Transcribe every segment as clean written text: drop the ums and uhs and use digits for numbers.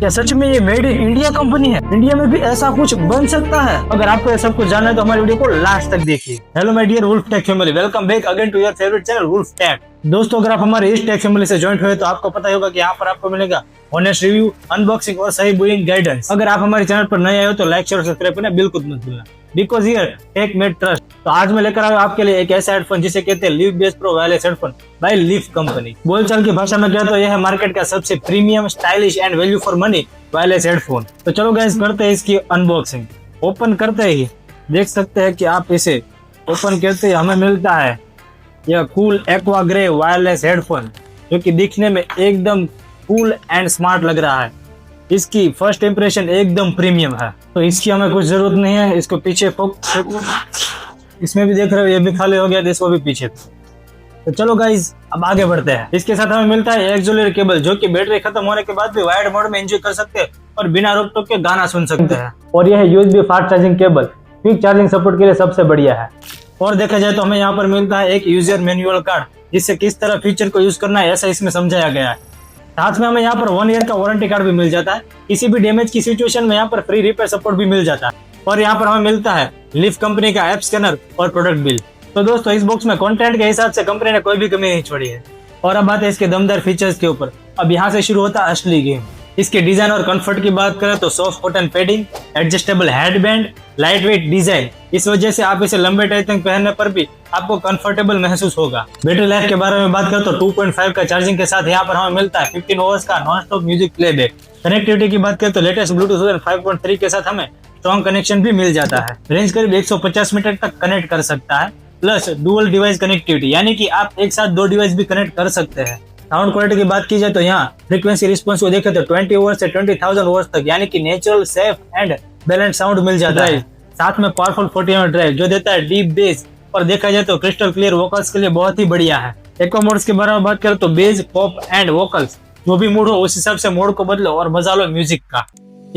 क्या सच में ये मेड इन इंडिया कंपनी है? इंडिया में भी ऐसा कुछ बन सकता है? अगर आपको ये सब कुछ जानना है तो हमारी वीडियो को लास्ट तक देखिए। Hello my dear Wolf Tech family, welcome back again to your favourite channel Wolf Tech. दोस्तों, अगर आप हमारे इस टेक फैमिली से ज्वाइन हुए तो आपको पता होगा कि यहाँ पर आपको मिलेगा ऑनेस्ट रिव्यू, अनबॉक्सिंग और सही बुलिंग गाइडेंस। अगर आप हमारे चैनल पर नए आए हो तो लाइक शेयर और सब्सक्राइब करना बिल्कुल मत भूलना, because here tech made trust. तो आज मैं लेकर आया आपके लिए एक ऐसा हेडफोन जिसे कहते हैं leaf Bass Pro wireless headphone by leaf company. बोलचाल की भाषा में क्या तो यह है मार्केट का सबसे premium, stylish and value for money wireless headphone. तो चलो गाइस, करते हैं इसकी अनबॉक्सिंग। ओपन करते ही देख सकते हैं कि आप इसे ओपन करते ही हमें मिलता है यह cool aqua grey wireless headphone, जो कि दिखने में एकदम कूल एंड स्मार्ट लग रहा है। इसकी फर्स्ट इंप्रेशन एकदम प्रीमियम है, तो इसकी हमें कुछ जरूरत नहीं है। इसको पीछे इसमें भी देख रहे हो ये भी खाली हो गया, इसको भी पीछे। तो चलो गाइज, अब आगे बढ़ते हैं। इसके साथ हमें मिलता है एक्सोलेटर केबल, जो कि बैटरी खत्म होने के बाद भी वायर्ड मोड में एंजॉय कर सकते हैं और बिना रोक टोक के गाना सुन सकते हैं। और यह USB fast charging cable quick charging support के लिए सबसे बढ़िया है। और देखा जाए तो हमें यहाँ पर मिलता है एक यूजर मैनुअल कार्ड, जिससे किस तरह फीचर को यूज करना है ऐसा इसमें समझाया गया है। साथ में हमें यहाँ पर 1 ईयर का वारंटी कार्ड भी मिल जाता है। किसी भी डैमेज की सिचुएशन में यहाँ पर फ्री रिपेयर सपोर्ट भी मिल जाता है। और यहाँ पर हमें मिलता है लीफ कंपनी का ऐप स्कैनर और प्रोडक्ट बिल। तो दोस्तों, इस बॉक्स में कंटेंट के हिसाब से कंपनी ने कोई भी कमी नहीं छोड़ी है। और अब बात है इसके दमदार फीचर्स के ऊपर। अब यहाँ से शुरू होता है असली गेम। इसके डिजाइन और कंफर्ट की बात करें तो soft cotton padding, adjustable headband, light weight design, इस वजह से आप इसे लंबे टाइम तक पहनने पर भी आपको कंफर्टेबल महसूस होगा। बैटरी लाइफ के बारे में बात करें तो 2.5 का चार्जिंग के साथ यहाँ पर हमें मिलता है 15 आवर्स का non stop music playback. Connectivity की बात करें तो लेटेस्ट ब्लूटूथ 5.3 के साथ हमें स्ट्रॉन्ग कनेक्शन भी मिल जाता है। रेंज करीब 150 मीटर तक कनेक्ट कर सकता है, प्लस डुअल डिवाइस कनेक्टिविटी, यानी कि आप एक साथ 2 डिवाइस भी कनेक्ट कर सकते हैं। साउंड क्वालिटी की बात की जाए तो यहाँ फ्रीक्वेंसी रिस्पॉन्स को देखें तो 20 ओवर से 20,000 ओवर तक, यानी कि natural, safe and balance sound मिल जाता है। साथ में पावरफुल 40 mm ड्राइव जो देता है डीप बेस, और देखा जाए तो क्रिस्टल क्लियर वोकल्स के लिए बहुत ही बढ़िया है। एक्वा मोड्स के बारे में बात करें तो बेस, पॉप एंड वोकल्स, जो भी मूड हो उस हिसाब से मोड को बदलो और मजा लो म्यूजिक का।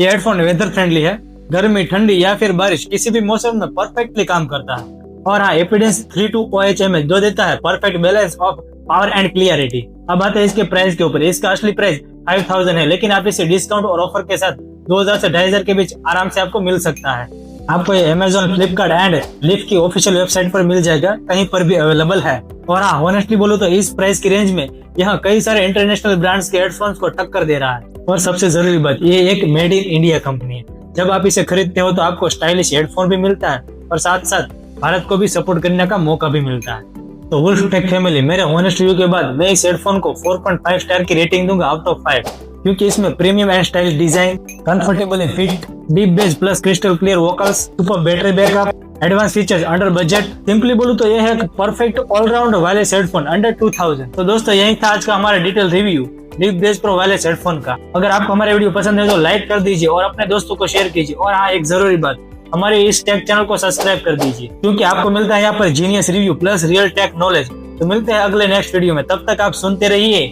ये हेडफोन वेदर फ्रेंडली है, गर्मी, ठंडी या फिर बारिश किसी भी मौसम में परफेक्टली काम करता है। और हाँ, एपिडेंस 32 OHM जो देता है perfect balance of power and clarity. अब आते हैं इसके प्राइस के ऊपर। इसका असली प्राइस 5000 है, लेकिन आप इसे डिस्काउंट और ऑफर के साथ 2000 से 2500 के बीच आराम से आपको मिल सकता है। आपको ये Amazon, फ्लिपकार्ट एंड लीफ की ऑफिशियल वेबसाइट पर मिल जाएगा, कहीं पर भी अवेलेबल है। और हाँ, ऑनेस्टली बोलो तो इस प्राइस की रेंज में यहाँ कई सारे इंटरनेशनल ब्रांड्स के हेडफोन्स को टक्कर दे रहा है। और सबसे जरूरी बात, ये एक मेड इन इंडिया कंपनी है। जब आप इसे खरीदते हो तो आपको स्टाइलिश हेडफोन भी मिलता है और साथ साथ भारत को भी सपोर्ट करने का मौका भी मिलता है। तो वुल्फ टेक फैमिली, मेरे ऑनेस्ट रिव्यू के बाद मैं इस हेडफोन को 4.5 स्टार की रेटिंग दूंगा आउट ऑफ 5, क्योंकि इसमें premium and stylish design, comfortable fit, deep bass plus crystal clear vocals, super battery backup, advance features under budget. Simply बोलूं तो यह है एक perfect all round wireless headphone under 2000। तो दोस्तों, यही था आज का हमारा detail review Leaf Bass Pro wireless headphone का। अगर आपको हमारे वीडियो पसंद है तो लाइक कर दीजिए और अपने दोस्तों को शेयर कीजिए। और हाँ, एक जरूरी बात, हमारे इस टेक चैनल को सब्सक्राइब कर दीजिए, क्योंकि आपको मिलता है यहाँ पर genius review plus real tech knowledge. तो मिलते हैं अगले नेक्स्ट वीडियो में, तब तक आप सुनते रहिए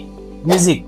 म्यूजिक।